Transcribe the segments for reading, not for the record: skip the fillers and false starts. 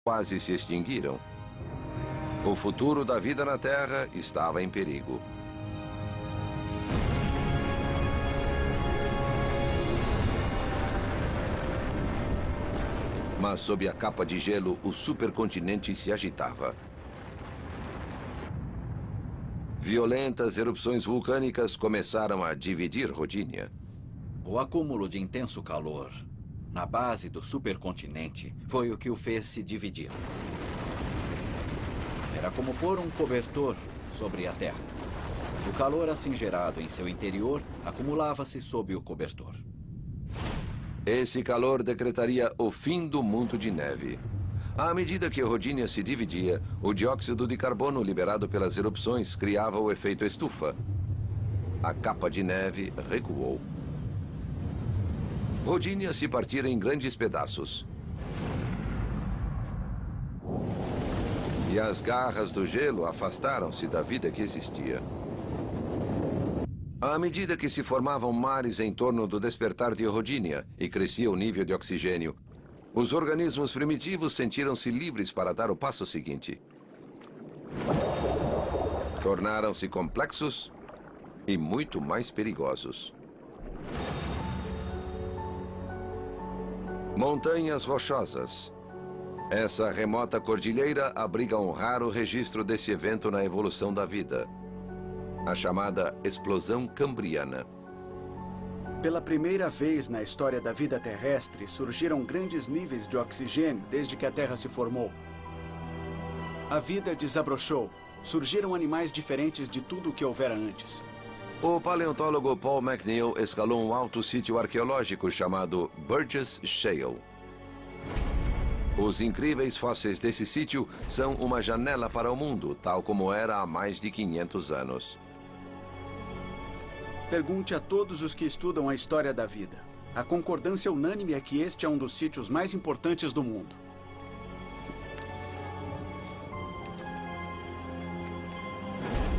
quase se extinguiram. O futuro da vida na Terra estava em perigo. Mas sob a capa de gelo, o supercontinente se agitava. Violentas erupções vulcânicas começaram a dividir Rodinia. O acúmulo de intenso calor na base do supercontinente foi o que o fez se dividir. Era como pôr um cobertor sobre a Terra. O calor assim gerado em seu interior acumulava-se sob o cobertor. Esse calor decretaria o fim do mundo de neve. À medida que Rodinia se dividia, o dióxido de carbono liberado pelas erupções criava o efeito estufa. A capa de neve recuou. Rodinia se partira em grandes pedaços. E as garras do gelo afastaram-se da vida que existia. À medida que se formavam mares em torno do despertar de Rodinia e crescia o nível de oxigênio, os organismos primitivos sentiram-se livres para dar o passo seguinte. Tornaram-se complexos e muito mais perigosos. Montanhas rochosas. Essa remota cordilheira abriga um raro registro desse evento na evolução da vida. A chamada explosão cambriana. Pela primeira vez na história da vida terrestre, surgiram grandes níveis de oxigênio desde que a Terra se formou. A vida desabrochou. Surgiram animais diferentes de tudo o que houvera antes. O paleontólogo Paul McNeil escalou um alto sítio arqueológico chamado Burgess Shale. Os incríveis fósseis desse sítio são uma janela para o mundo, tal como era há mais de 500 anos. Pergunte a todos os que estudam a história da vida. A concordância unânime é que este é um dos sítios mais importantes do mundo.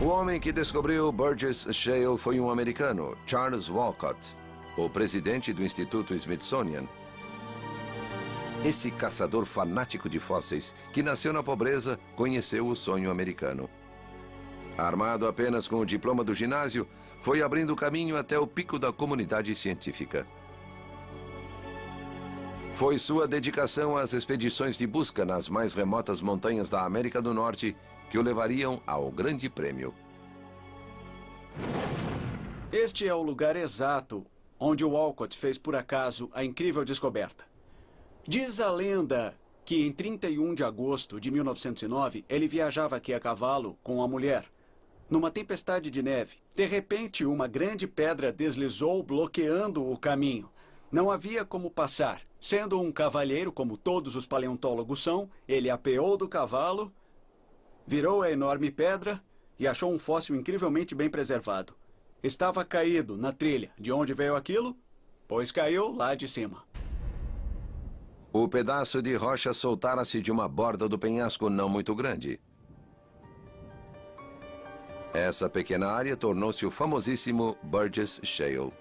O homem que descobriu Burgess Shale foi um americano, Charles Walcott, o presidente do Instituto Smithsonian. Esse caçador fanático de fósseis, que nasceu na pobreza, conheceu o sonho americano. Armado apenas com o diploma do ginásio, foi abrindo caminho até o pico da comunidade científica. Foi sua dedicação às expedições de busca nas mais remotas montanhas da América do Norte que o levariam ao Grande Prêmio. Este é o lugar exato onde o Walcott fez por acaso a incrível descoberta. Diz a lenda que em 31 de agosto de 1909 ele viajava aqui a cavalo com a mulher. Numa tempestade de neve, de repente uma grande pedra deslizou bloqueando o caminho. Não havia como passar. Sendo um cavalheiro, como todos os paleontólogos são, ele apeou do cavalo, virou a enorme pedra e achou um fóssil incrivelmente bem preservado. Estava caído na trilha. De onde veio aquilo? Pois caiu lá de cima. O pedaço de rocha soltara-se de uma borda do penhasco não muito grande. Essa pequena área tornou-se o famosíssimo Burgess Shale.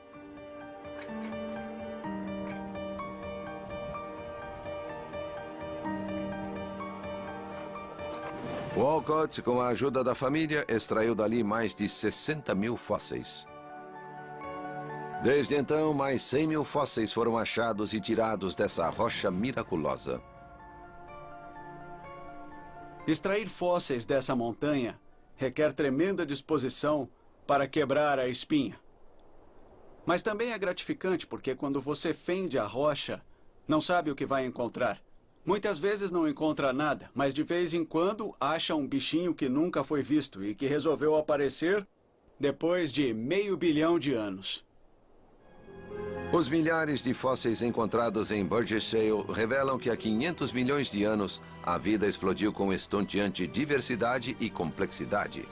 Walcott, com a ajuda da família, extraiu dali mais de 60 mil fósseis. Desde então, mais 100 mil fósseis foram achados e tirados dessa rocha miraculosa. Extrair fósseis dessa montanha requer tremenda disposição para quebrar a espinha. Mas também é gratificante porque quando você fende a rocha, não sabe o que vai encontrar. Muitas vezes não encontra nada, mas de vez em quando acha um bichinho que nunca foi visto e que resolveu aparecer depois de 500 milhão de anos. Os milhares de fósseis encontrados em Burgess Shale revelam que há 500 milhões de anos a vida explodiu com estonteante diversidade e complexidade.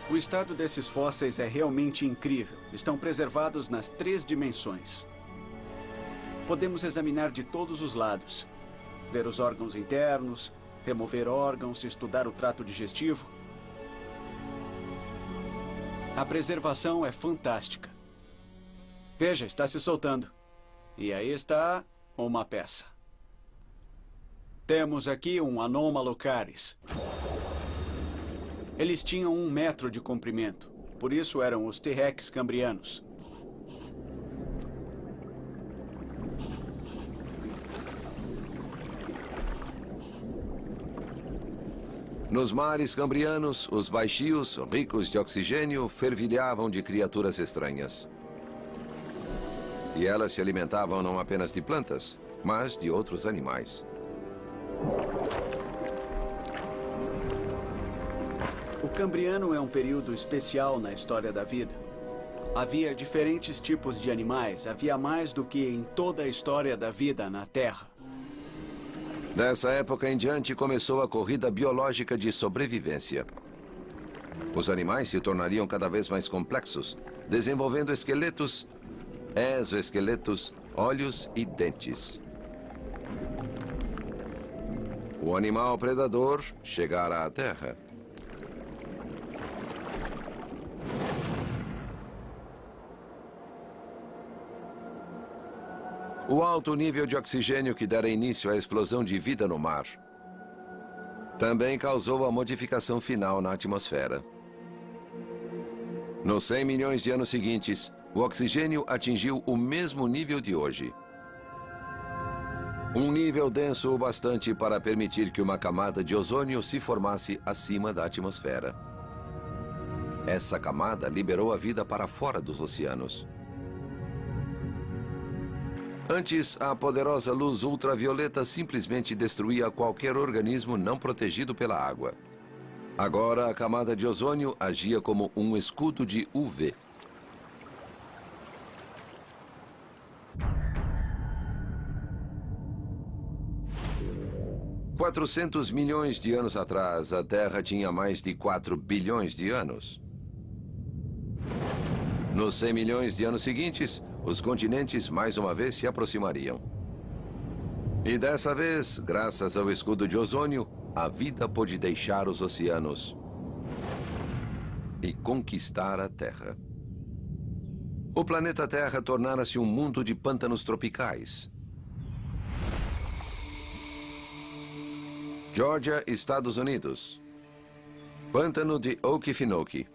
O estado desses fósseis é realmente incrível. Estão preservados nas 3 dimensões. Podemos examinar de todos os lados. Ver os órgãos internos, remover órgãos, estudar o trato digestivo. A preservação é fantástica. Veja, está se soltando. E aí está uma peça. Temos aqui um Anomalocaris. Eles tinham 1 metro de comprimento. Por isso eram os T-Rex cambrianos. Nos mares cambrianos, os baixios, ricos de oxigênio, fervilhavam de criaturas estranhas. E elas se alimentavam não apenas de plantas, mas de outros animais. O Cambriano é um período especial na história da vida. Havia diferentes tipos de animais, havia mais do que em toda a história da vida na Terra. Dessa época em diante começou a corrida biológica de sobrevivência. Os animais se tornariam cada vez mais complexos, desenvolvendo esqueletos, exoesqueletos, olhos e dentes. O animal predador chegara à Terra. O alto nível de oxigênio que dera início à explosão de vida no mar também causou a modificação final na atmosfera. Nos 100 milhões de anos seguintes, o oxigênio atingiu o mesmo nível de hoje. Um nível denso o bastante para permitir que uma camada de ozônio se formasse acima da atmosfera. Essa camada liberou a vida para fora dos oceanos. Antes, a poderosa luz ultravioleta simplesmente destruía qualquer organismo não protegido pela água. Agora, a camada de ozônio agia como um escudo de UV. Há 400 milhões de anos atrás, a Terra tinha mais de 4 bilhões de anos. Nos 100 milhões de anos seguintes, os continentes mais uma vez se aproximariam. E dessa vez, graças ao escudo de ozônio, a vida pôde deixar os oceanos e conquistar a Terra. O planeta Terra tornara-se um mundo de pântanos tropicais. Geórgia, Estados Unidos. Pântano de Okefenokee.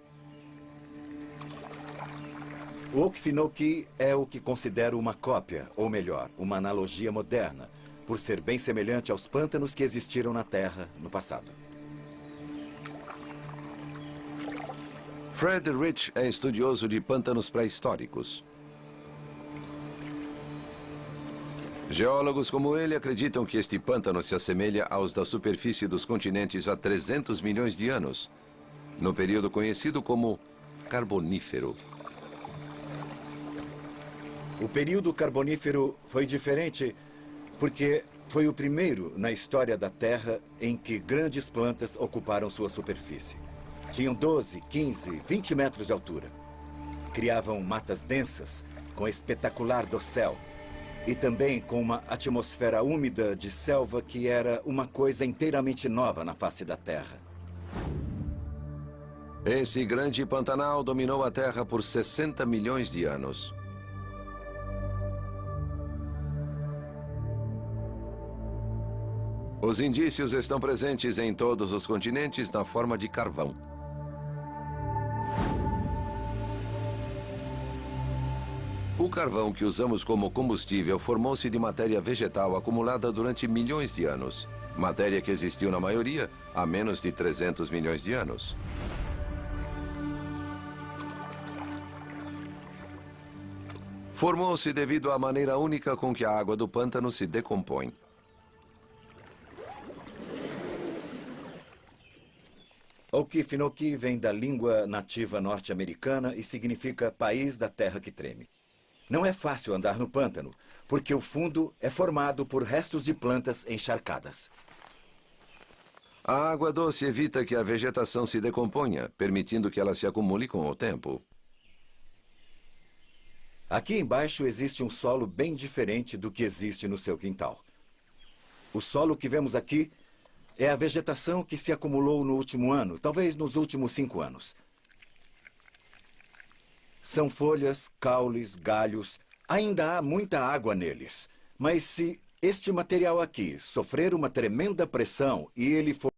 O Okefenokee é o que considero uma cópia, ou melhor, uma analogia moderna, por ser bem semelhante aos pântanos que existiram na Terra no passado. Fred Rich é estudioso de pântanos pré-históricos. Geólogos como ele acreditam que este pântano se assemelha aos da superfície dos continentes há 300 milhões de anos, no período conhecido como Carbonífero. O período carbonífero foi diferente porque foi o primeiro na história da Terra em que grandes plantas ocuparam sua superfície. Tinham 12, 15, 20 metros de altura. Criavam matas densas, com espetacular dossel, e também com uma atmosfera úmida de selva que era uma coisa inteiramente nova na face da Terra. Esse grande Pantanal dominou a Terra por 60 milhões de anos. Os indícios estão presentes em todos os continentes na forma de carvão. O carvão que usamos como combustível formou-se de matéria vegetal acumulada durante milhões de anos. Matéria que existiu na maioria há menos de 300 milhões de anos. Formou-se devido à maneira única com que a água do pântano se decompõe. Okefenokee vem da língua nativa norte-americana e significa país da terra que treme. Não é fácil andar no pântano, porque o fundo é formado por restos de plantas encharcadas. A água doce evita que a vegetação se decomponha, permitindo que ela se acumule com o tempo. Aqui embaixo existe um solo bem diferente do que existe no seu quintal. O solo que vemos aqui é a vegetação que se acumulou no último ano, talvez nos últimos 5 anos. São folhas, caules, galhos. Ainda há muita água neles. Mas se Este material aqui sofrer uma tremenda pressão e ele for